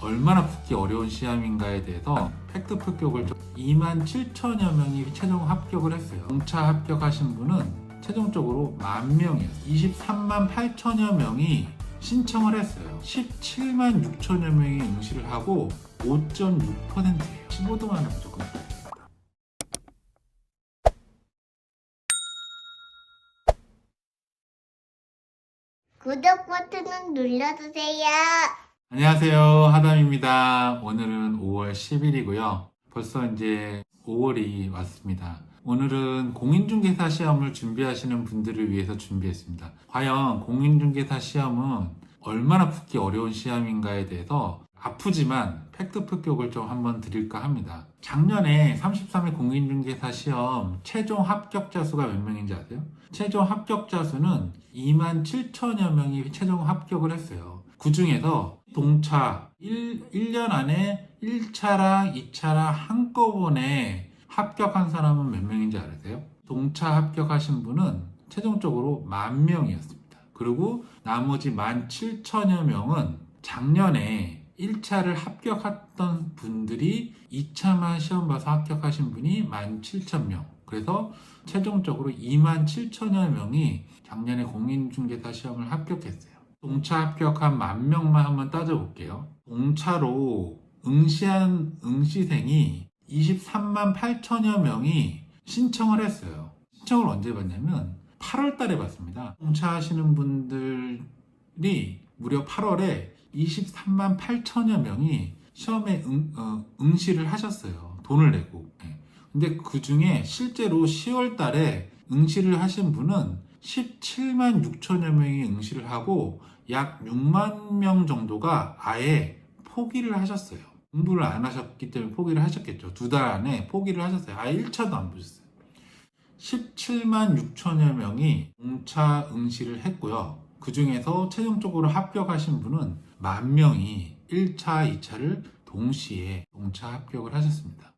얼마나 붙기 어려운 시험인가에 대해서 팩트 품격을 27,000여 명이 최종 합격을 했어요. 공차 합격하신 분은 최종적으로 10,000명이었어요. 23만 8천여 명이 신청을 했어요. 17만 6천여 명이 응시를 하고 5.6%예요. 15등 안에 무조건 들어있습니다. 구독 버튼을 눌러주세요. 안녕하세요, 하담입니다. 오늘은 5월 10일이고요. 벌써 이제 5월이 왔습니다. 오늘은 공인중개사 시험을 준비하시는 분들을 위해서 준비했습니다. 과연 공인중개사 시험은 얼마나 붙기 어려운 시험인가에 대해서 아프지만 팩트 품격을 좀 한번 드릴까 합니다. 작년에 33회 공인중개사 시험 최종 합격자 수가 몇 명인지 아세요? 최종 합격자 수는 27,000여 명이 최종 합격을 했어요. 그 중에서 동차 1년 안에 1차랑 2차랑 한꺼번에 합격한 사람은 몇 명인지 아세요? 동차 합격하신 분은 최종적으로 10,000명이었습니다. 그리고 나머지 17,000여 명은 작년에 1차를 합격했던 분들이 2차만 시험 봐서 합격하신 분이 17,000명. 그래서 최종적으로 27,000여 명이 작년에 공인중개사 시험을 합격했어요. 동차 합격한 10,000명만 한번 따져볼게요. 동차로 응시한 응시생이 23만 8천여 명이 신청을 했어요. 신청을 언제 받냐면 8월 달에 받습니다. 동차 하시는 분들이 무려 8월에 23만 8천여 명이 시험에 응시를 하셨어요. 돈을 내고. 근데 그 중에 실제로 10월 달에 응시를 하신 분은 17만 6천여 명이 응시를 하고 약 6만 명 정도가 아예 포기를 하셨어요. 공부를 안 하셨기 때문에 포기를 하셨겠죠. 2달 안에 포기를 하셨어요. 아예 1차도 안 보셨어요. 17만 6천여 명이 공차 응시를 했고요. 그 중에서 최종적으로 합격하신 분은 10,000명이 1차, 2차를 동시에 동차 합격을 하셨습니다.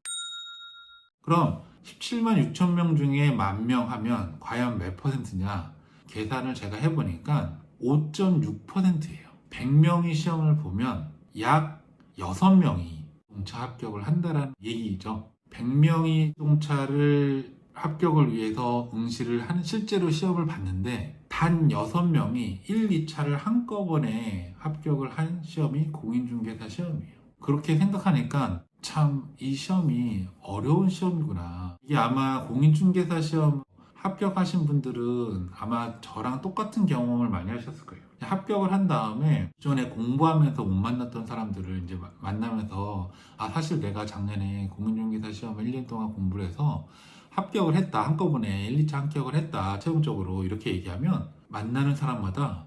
그럼 17만 6천 명 중에 10,000명 하면 과연 몇 퍼센트냐? 계산을 제가 해보니까 5.6%예요. 100명이 시험을 보면 약 6명이 동차 합격을 한다는 얘기죠. 100명이 동차를 합격을 위해서 응시를 하는 실제로 시험을 봤는데 단 6명이 1, 2차를 한꺼번에 합격을 한 시험이 공인중개사 시험이에요. 그렇게 생각하니까 참 이 시험이 어려운 시험이구나. 이게 아마 공인중개사 시험 합격하신 분들은 아마 저랑 똑같은 경험을 많이 하셨을 거예요. 합격을 한 다음에 기존에 공부하면서 못 만났던 사람들을 이제 만나면서 사실 내가 작년에 공인중개사 시험을 1년 동안 공부를 해서 합격을 했다. 한꺼번에 1, 2차 합격을 했다. 최종적으로 이렇게 얘기하면 만나는 사람마다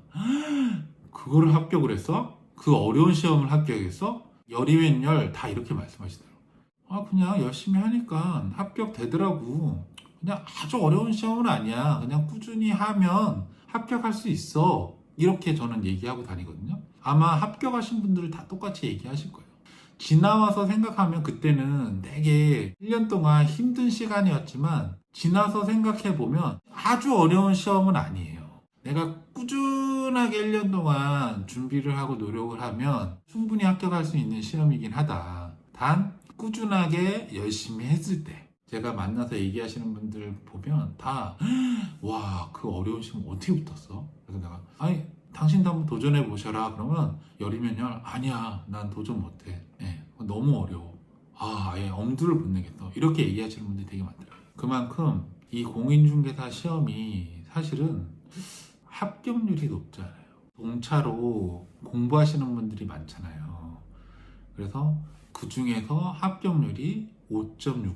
그거를 합격을 했어? 그 어려운 시험을 합격했어? 열이면 열 다 이렇게 말씀하시더라고요. 그냥 열심히 하니까 합격되더라고. 그냥 아주 어려운 시험은 아니야. 그냥 꾸준히 하면 합격할 수 있어. 이렇게 저는 얘기하고 다니거든요. 아마 합격하신 분들은 다 똑같이 얘기하실 거예요. 지나와서 생각하면 그때는 되게 1년 동안 힘든 시간이었지만 지나서 생각해보면 아주 어려운 시험은 아니에요. 내가 꾸준하게 1년 동안 준비를 하고 노력을 하면 충분히 합격할 수 있는 시험이긴 하다. 단 꾸준하게 열심히 했을 때 제가 만나서 얘기하시는 분들 보면 다 와, 그 어려운 시험 어떻게 붙었어? 그래서 내가 당신도 한번 도전해 보셔라. 그러면 열이면 열 아니야, 난 도전 못해. 너무 어려워. 아예 엄두를 못 내겠어. 이렇게 얘기하시는 분들이 되게 많더라고요. 그만큼 이 공인중개사 시험이 사실은 합격률이 높잖아요. 동차로 공부하시는 분들이 많잖아요. 그래서 그 중에서 합격률이 5.6%,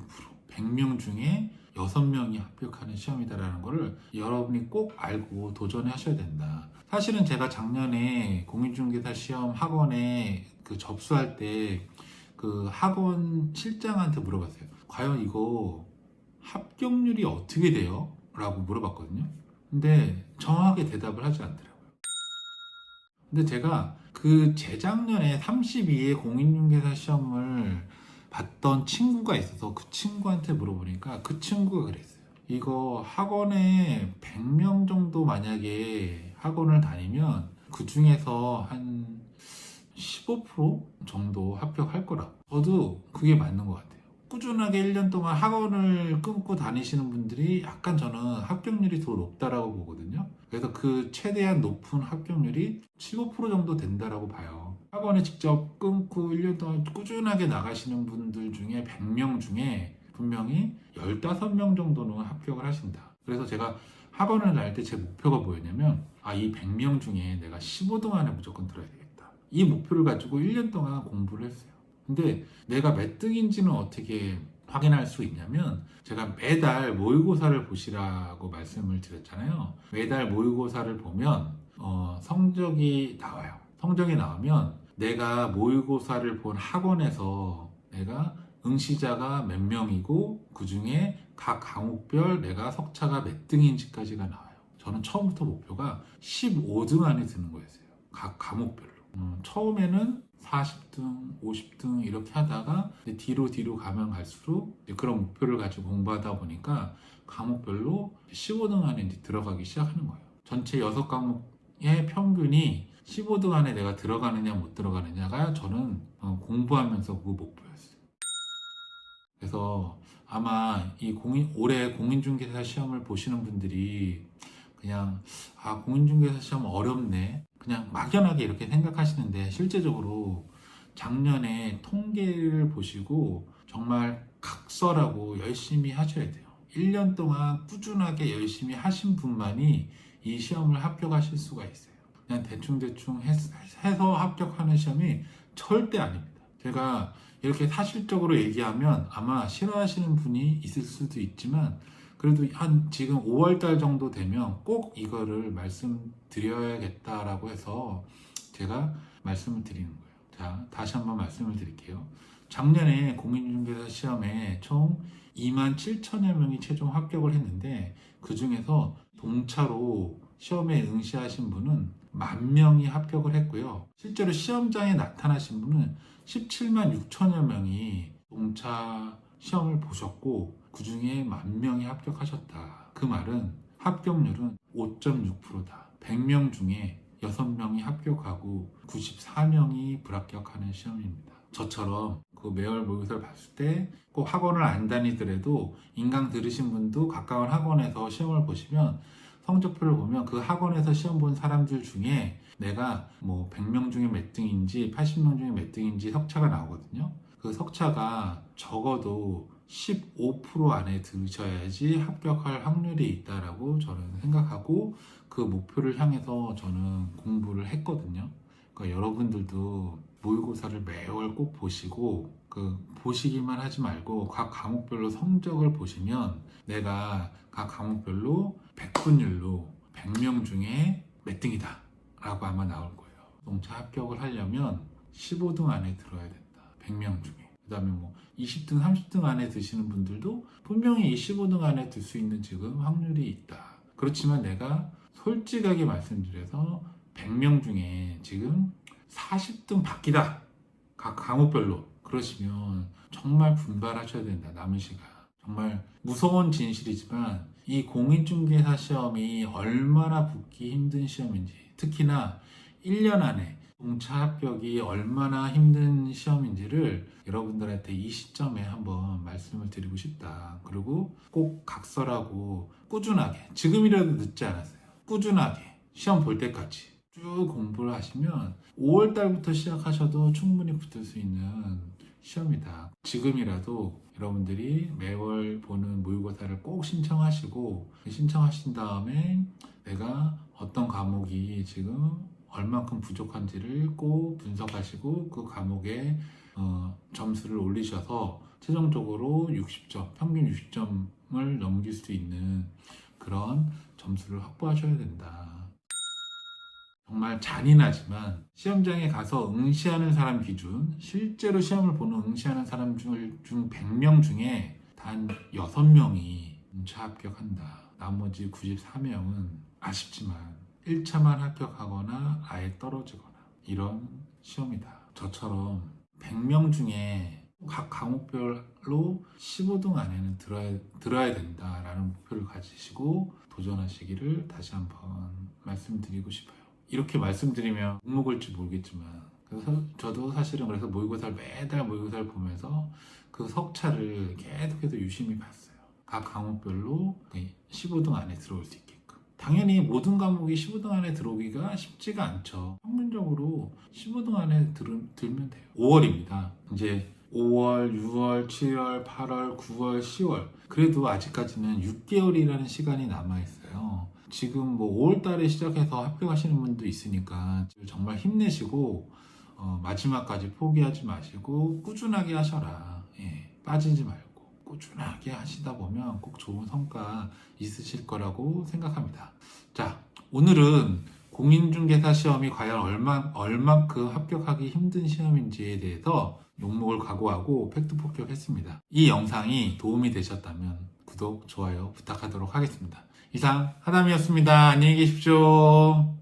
100명 중에 6명이 합격하는 시험이다라는 거를 여러분이 꼭 알고 도전하셔야 된다. 사실은 제가 작년에 공인중개사 시험 학원에 접수할 때 그 학원 실장한테 물어봤어요. 과연 이거 합격률이 어떻게 돼요? 라고 물어봤거든요. 근데 정확하게 대답을 하지 않더라고요. 근데 제가 그 재작년에 32회 공인중개사 시험을 봤던 친구가 있어서 그 친구한테 물어보니까 그 친구가 그랬어요. 이거 학원에 100명 정도 만약에 학원을 다니면 그 중에서 한 15% 정도 합격할 거라고. 저도 그게 맞는 것 같아요. 꾸준하게 1년 동안 학원을 끊고 다니시는 분들이 약간 저는 합격률이 더 높다라고 보거든요. 그래서 그 최대한 높은 합격률이 15% 정도 된다라고 봐요. 학원에 직접 끊고 1년 동안 꾸준하게 나가시는 분들 중에 100명 중에 분명히 15명 정도는 합격을 하신다. 그래서 제가 학원을 다닐 때 제 목표가 뭐였냐면, 이 100명 중에 내가 15등 안에 무조건 들어야 되겠다. 이 목표를 가지고 1년 동안 공부를 했어요. 근데 내가 몇 등인지는 어떻게 확인할 수 있냐면, 제가 매달 모의고사를 보시라고 말씀을 드렸잖아요. 매달 모의고사를 보면 성적이 나와요. 성적이 나오면 내가 모의고사를 본 학원에서 내가 응시자가 몇 명이고 그 중에 각 과목별 내가 석차가 몇 등인지까지가 나와요. 저는 처음부터 목표가 15등 안에 드는 거였어요. 각 과목별로. 처음에는 40등, 50등 이렇게 하다가 뒤로 가면 갈수록 그런 목표를 가지고 공부하다 보니까 과목별로 15등 안에 이제 들어가기 시작하는 거예요. 전체 6과목의 평균이 15등 안에 내가 들어가느냐 못 들어가느냐가 저는 공부하면서 그 목표였어요. 그래서 아마 올해 공인중개사 시험을 보시는 분들이 그냥 공인중개사 시험 어렵네 그냥 막연하게 이렇게 생각하시는데, 실제적으로 작년에 통계를 보시고 정말 각설하고 열심히 하셔야 돼요. 1년 동안 꾸준하게 열심히 하신 분만이 이 시험을 합격하실 수가 있어요. 그냥 대충 해서 합격하는 시험이 절대 아닙니다. 제가 이렇게 사실적으로 얘기하면 아마 싫어하시는 분이 있을 수도 있지만, 그래도 한 지금 5월달 정도 되면 꼭 이거를 말씀드려야겠다라고 해서 제가 말씀을 드리는 거예요. 자, 다시 한번 말씀을 드릴게요. 작년에 공인중개사 시험에 총 27,000여 명이 최종 합격을 했는데, 그 중에서 동차로 시험에 응시하신 분은 10,000명이 합격을 했고요. 실제로 시험장에 나타나신 분은 17만 6천여 명이 동차 시험을 보셨고 그 중에 10,000명이 합격하셨다. 그 말은 합격률은 5.6%다. 100명 중에 6명이 합격하고 94명이 불합격하는 시험입니다. 저처럼 그 매월 모의고사를 봤을 때 꼭 학원을 안 다니더라도 인강 들으신 분도 가까운 학원에서 시험을 보시면 성적표를 보면 그 학원에서 시험 본 사람들 중에 내가 100명 중에 몇 등인지 80명 중에 몇 등인지 석차가 나오거든요. 그 석차가 적어도 15% 안에 드셔야지 합격할 확률이 있다라고 저는 생각하고 그 목표를 향해서 저는 공부를 했거든요. 그러니까 여러분들도 모의고사를 매월 꼭 보시고 보시기만 하지 말고 각 과목별로 성적을 보시면 내가 각 과목별로 100분율로 100명 중에 몇 등이다 라고 아마 나올 거예요. 동차 합격을 하려면 15등 안에 들어야 된다. 100명 중에. 그 다음에 20등, 30등 안에 드시는 분들도 분명히 이 15등 안에 들 수 있는 지금 확률이 있다. 그렇지만 내가 솔직하게 말씀드려서 100명 중에 지금 40등 밖이다. 각 과목별로. 그러시면 정말 분발하셔야 된다. 남은 시간. 정말 무서운 진실이지만 이 공인중개사 시험이 얼마나 붙기 힘든 시험인지, 특히나 1년 안에 동차 합격이 얼마나 힘든 시험인지를 여러분들한테 이 시점에 한번 말씀을 드리고 싶다. 그리고 꼭 각설하고 꾸준하게, 지금이라도 늦지 않았어요. 꾸준하게 시험 볼 때까지 쭉 공부를 하시면 5월 달부터 시작하셔도 충분히 붙을 수 있는 시험이다. 지금이라도 여러분들이 매월 보는 모의고사를 꼭 신청하시고, 신청하신 다음에 내가 어떤 과목이 지금 얼만큼 부족한지를 꼭 분석하시고 그 과목에 점수를 올리셔서 최종적으로 60점, 평균 60점을 넘길 수 있는 그런 점수를 확보하셔야 된다. 정말 잔인하지만 시험장에 가서 응시하는 사람 기준, 실제로 시험을 보는 응시하는 사람 중 100명 중에 단 6명이 동차 합격한다. 나머지 94명은 아쉽지만 1차만 합격하거나 아예 떨어지거나 이런 시험이다. 저처럼 100명 중에 각 과목별로 15등 안에는 들어야 된다라는 목표를 가지시고 도전하시기를 다시 한번 말씀드리고 싶어요. 이렇게 말씀드리면 묵묵을지 모르겠지만 그래서 저도 사실은 그래서 모의고사를 매달 모의고사를 보면서 그 석차를 계속해서 유심히 봤어요. 각 과목별로 15등 안에 들어올 수 있게끔. 당연히 모든 과목이 15등 안에 들어오기가 쉽지가 않죠. 평균적으로 15등 안에 들면 돼요. 5월입니다. 이제 5월, 6월, 7월, 8월, 9월, 10월. 그래도 아직까지는 6개월이라는 시간이 남아있어요. 지금 뭐 5월 달에 시작해서 합격하시는 분도 있으니까 정말 힘내시고 마지막까지 포기하지 마시고 꾸준하게 하셔라. 예, 빠지지 말고 꾸준하게 하시다 보면 꼭 좋은 성과 있으실 거라고 생각합니다. 자, 오늘은 공인중개사 시험이 과연 얼만큼 합격하기 힘든 시험인지에 대해서 욕먹을 각오하고 팩트 폭격했습니다. 이 영상이 도움이 되셨다면 구독, 좋아요 부탁하도록 하겠습니다. 이상 하담이었습니다. 안녕히 계십시오.